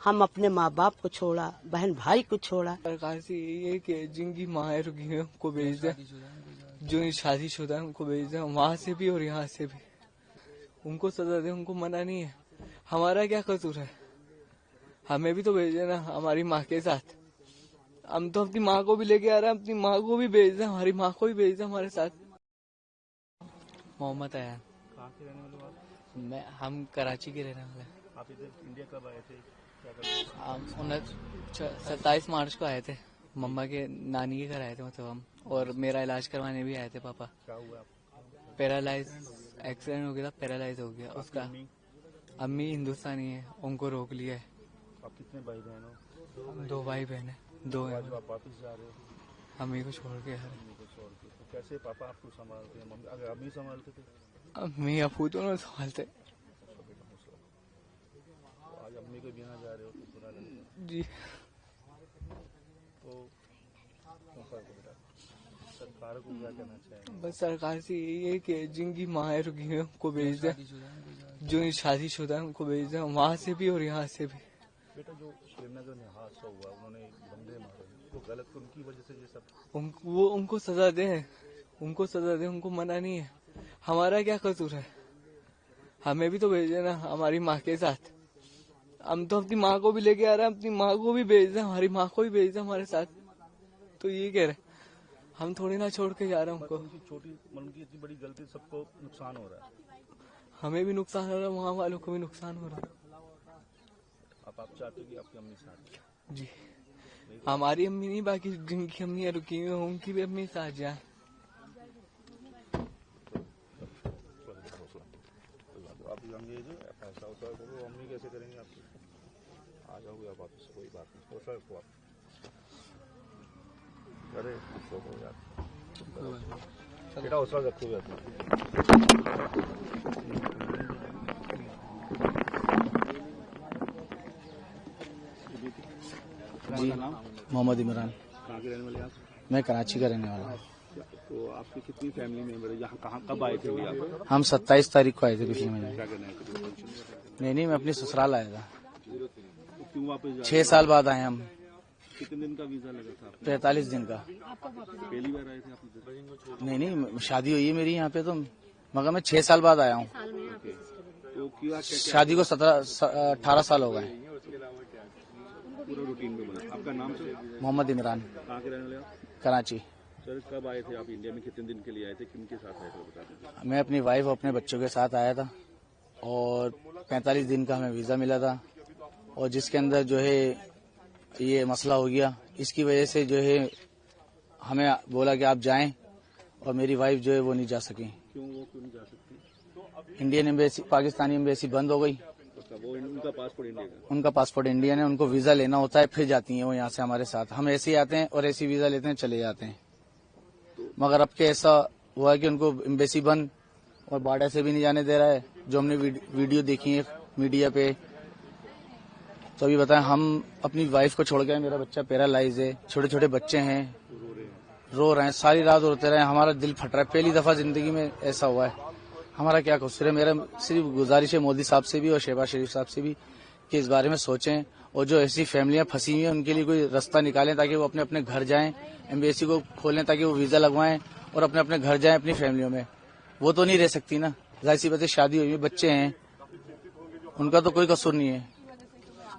हम अपने माँ बाप को छोड़ा, बहन भाई को छोड़ा। सरकार से यही है कि जिनकी माँ रुकी है उनको भेज दें, जो शादीशुदा है उनको भेज दें, वहाँ से भी और यहाँ से भी उनको सजा दें। उनको मना नहीं है, हमारा क्या कसूर है, हमें भी तो भेज देना हमारी माँ के साथ। हम तो अपनी माँ को भी लेके आ रहे हैं, अपनी माँ को भी भेज दें, हमारी माँ को भी भेज दें हमारे साथ। मोहम्मद आया। कहाँ के रहने वाले हो आप? मैं हम कराची के रहने वाले। आप इधर इंडिया कब आए थे, क्या करते थे? हम 27 मार्च को आए थे, मम्मा के नानी के घर आए थे मतलब हम, और मेरा इलाज करवाने भी आए थे पापा। क्या हुआ आपको? पैरालाइज एक्सीडेंट हो गया था, पैरालाइज हो गया उसका। अम्मी हिंदुस्तानी है, उनको रोक लिया है। आप कितने भाई बहन हो? हम 2 भाई बहन है, 2 है। आज आप वापस जा रहे हो अम्मी को छोड़ के। मम्मी को छोड़ के, तो कैसे पापा आपको संभालते हैं? मम्मी अगर अम्मी संभालते थे अम्मी अबू दोनों संभालते। तो आज अम्मी को बिना जा रहे हो तो बुरा लगता जी। तो बेटा सरकार को क्या कहना चाहिए? बस सरकार से यही है कि जिनकी माँ रुकी है उनको भेज दें, जो शादीशुदा है उनको भेज दें, वहाँ से भी और यहाँ से भी। बेटा जो श्रीनगर में हादसा हुआ, उन्होंने बंदे मारे, तो गलत उनकी वजह से ये सब। उनको सजा दें, उनको सजा दें, उनको मना नहीं है, हमारा क्या कसूर है, हमें भी तो भेज देना हमारी माँ के साथ। हम तो अपनी माँ को भी लेके आ रहे हैं, अपनी माँ को भी भेज दें, हमारी माँ को भी भेज दें हमारे साथ। तो ये कह रहे हम थोड़ी ना छोड़ के जा रहे हैं उनको। उनकी छोटी उनकी इतनी बड़ी गलती, सबको नुकसान हो रहा है। हमें भी नुकसान हो रहा है, वहाँ वालों को भी नुकसान हो रहा है। आप चाहते हो कि आपकी अम्मी साथ? जी, हमारी अम्मी नहीं, बाकी जिनकी अम्मी रुकी हुई हैं उनकी भी अम्मी साथ जाए। आप अंग्रेज हो, ऐसा होता है तो अम्मी कैसे करेंगे आपकी? आ जाओगे आप वापस, कोई बात नहीं। हौसला रखो आप। अरे सो हो यार बेटा, हौसला रखो यार। जी, मोहम्मद इमरान। कहाँ के रहने वाले आप? मैं कराची का रहने वाला हूँ। तो आपकी कितनी फैमिली मेंबर है यहाँ? कहाँ कब आए थे अभी आप? हम 27 तारीख को आए थे पिछले महीने। क्या करना है? नहीं, मैं अपनी ससुराल आया था। तो क्यों वापस जा रहे 6 साल बाद आए हम। कितने दिन का वीजा लगा था आपको? 45 दिन का। पहली बार आए थे आप इधर? नहीं, शादी हुई है मेरी यहाँ पे, तो मगर मैं 6 साल बाद आया हूँ। तो क्या शादी को 18 साल हो गए। पूरा रूटीन में बना? आपका नाम सर? मोहम्मद इमरान, कहाँ के रहने वाले आप? कराची। सर कब आए थे आप इंडिया में? कितने दिन के लिए आए थे? किन के साथ आए थे बता दीजिए। मैं अपनी वाइफ और अपने बच्चों के साथ आया था, और 45 दिन का हमें वीजा मिला था, और जिसके अंदर जो है ये मसला हो गया, इसकी वजह से जो है हमें बोला कि आप जाएं, और मेरी वाइफ जो है वो नहीं जा सकी। क्यों नहीं जा सकती? इंडियन एम्बेसी, पाकिस्तानी एम्बेसी बंद हो गई। वो उनका पासपोर्ट इंडिया का? उनका पासपोर्ट इंडियन है, उनको वीजा लेना होता है, फिर जाती हैं वो यहाँ से हमारे साथ। हम ऐसे ही आते हैं और ऐसी वीजा लेते हैं, चले जाते हैं। मगर अब के ऐसा हुआ है कि उनको एम्बेसी बंद, और बॉर्डर से भी नहीं जाने दे रहा है, जो हमने वीडियो देखी है मीडिया पे। तो अभी बताएं, हम अपनी वाइफ को छोड़ के आए, मेरा बच्चा पैरालाइज है, छोटे छोटे बच्चे हैं, रो रहे हैं, सारी रात रोते रहे, हमारा दिल फट रहा है। पहली दफा जिंदगी में ऐसा हुआ है। हमारा क्या कसूर है? मेरा सिर्फ गुजारिश है मोदी साहब से भी और शहबाज शरीफ साहब से भी कि इस बारे में सोचें, और जो ऐसी फैमिलियां फंसी हुई हैं उनके लिए कोई रास्ता निकालें, ताकि वो अपने अपने घर जाएं, एम्बेसी को खोलें ताकि वो वीजा लगवाएं और अपने अपने घर जाएं अपनी फैमिलियों में। वो तो नहीं रह सकती ना, जाहिर सी बात है, शादी हुई है, बच्चे हैं, उनका तो कोई कसूर नहीं है।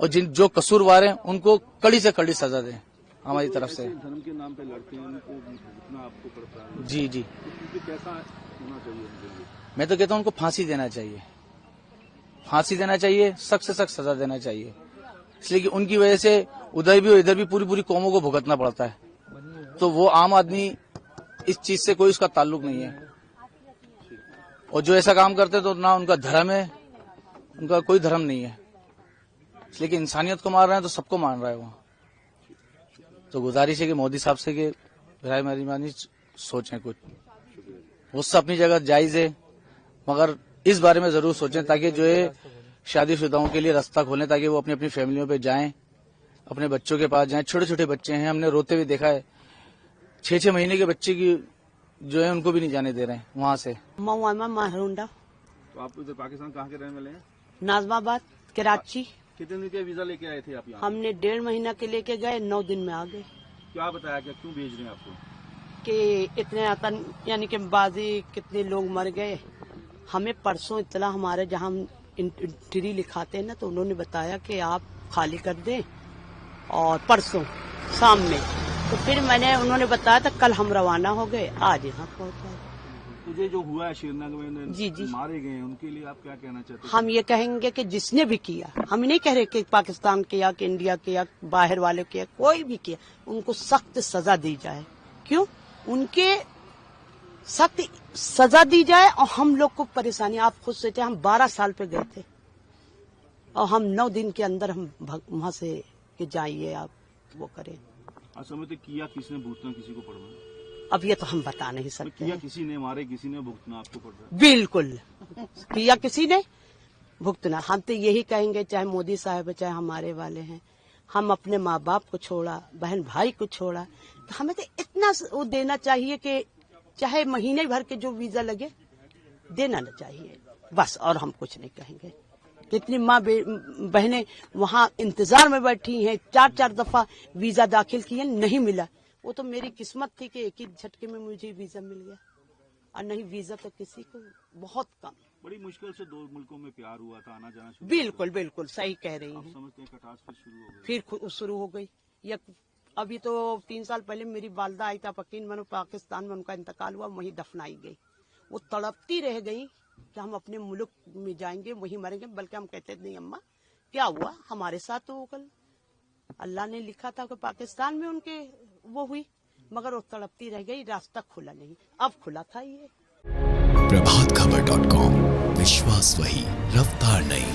और जो कसूरवार हैं उनको कड़ी से कड़ी सजा दें हमारी तरफ से। धर्म के नाम पे लड़ते हैं, उनको भुगतना आपको पड़ता है। जी, कैसा होना चाहिए उनके लिए? मैं तो कहता हूँ उनको फांसी देना चाहिए, फांसी देना चाहिए, सख्त से सख्त सजा देना चाहिए, इसलिए कि उनकी वजह से उधर भी और इधर भी पूरी पूरी कौमों को भुगतना पड़ता है। तो वो आम आदमी, इस चीज से कोई उसका ताल्लुक नहीं है, और जो ऐसा काम करते तो ना उनका धर्म है, उनका कोई धर्म नहीं है, इसलिए कि इंसानियत को मार रहे हैं तो सबको मार रहा है वो। तो गुजारिश है कि मोदी साहब से कि मेहरबानी सोचें, कुछ गुस्सा अपनी जगह जायज है, मगर इस बारे में जरूर सोचें, ताकि जो है शादीशुदाओं के लिए रास्ता खोलें, ताकि वो अपनी अपनी फैमिलियों पे जाएं, अपने बच्चों के पास जाएं। छोटे छोटे बच्चे हैं, हमने रोते हुए देखा है, 6-6 महीने के बच्चे की जो है उनको भी नहीं जाने दे रहे हैं वहाँ से। महुआ महरुंडा। तो आप इधर पाकिस्तान कहाँ के रहने वाले हैं? नाजमाबाद, कराची। कितने दिन के वीजा लेके आए थे आप यहाँ? हमने 1.5 महीना के लेके गए, 9 दिन में आ गए। क्या बताया, क्या क्यों भेज रहे हैं आपको? कि इतने आतंक यानी कि बाजी कितने लोग मर गए। हमें परसों इतना हमारे जहाँ हम एंट्री लिखाते हैं ना, तो उन्होंने बताया कि आप खाली कर दें, और परसों शाम में। तो फिर उन्होंने बताया था कल हम रवाना हो गए, आज यहाँ पहुँचा। तो ये जो हुआ है श्रीनगर में जी जी, मारे गए हैं, उनके लिए आप क्या कहना चाहते हैं? हम ये कहेंगे कि जिसने भी किया, हम नहीं कह रहे कि पाकिस्तान किया कि इंडिया किया, बाहर वाले किया, कोई भी किया, उनको सख्त सजा दी जाए। क्यों? उनके सख्त सजा दी जाए। और हम लोग को परेशानी, आप खुद सोचे, हम 12 साल पे गए थे और हम 9 दिन के अंदर हम वहां से कि जाइए आप वो करें। समझते किया किसने भुगतना, किसी को पड़ना? अब ये तो हम बता नहीं सकते। किया किसी ने, मारे किसी ने, भुगतना आपको पड़ रहा है? बिल्कुल किया किसी ने, भुगतना। हम तो यही कहेंगे, चाहे मोदी साहब है, चाहे हमारे वाले हैं, हम अपने माँ बाप को छोड़ा, बहन भाई को छोड़ा, तो हमें तो इतना वो देना चाहिए कि चाहे महीने भर के जो वीजा लगे देना न चाहिए, बस। और हम कुछ नहीं कहेंगे। कितनी माँ बहनें वहाँ इंतजार में बैठी हैं, 4-4 दफा वीजा दाखिल किए, नहीं मिला। वो तो मेरी किस्मत थी कि एक ही झटके में मुझे वीजा मिल गया, और नहीं वीजा तो किसी को बहुत कम। बड़ी मुश्किल से 2 मुल्कों में प्यार हुआ था, आना जाना शुरू। बिल्कुल बिल्कुल सही कह रही हैं। समझते हैं कटास फिर शुरू हो गई। फिर शुरू हो गई। या अभी तो 3 साल पहले मेरी वालदा आई था पकीन में, पाकिस्तान में उनका इंतकाल हुआ, वहीं दफनाई गई। वो तड़पती रह गई कि हम अपने मुल्क में जाएंगे, वहीं मरेंगे। बल्कि हम कहते नहीं अम्मा क्या हुआ, हमारे साथ तो कल अल्लाह ने लिखा था कि पाकिस्तान में उनके वो हुई, मगर वो तड़पती रह गई, रास्ता खुला नहीं। अब खुला था ये। प्रभातखबर.com, विश्वास वही, रफ्तार नहीं।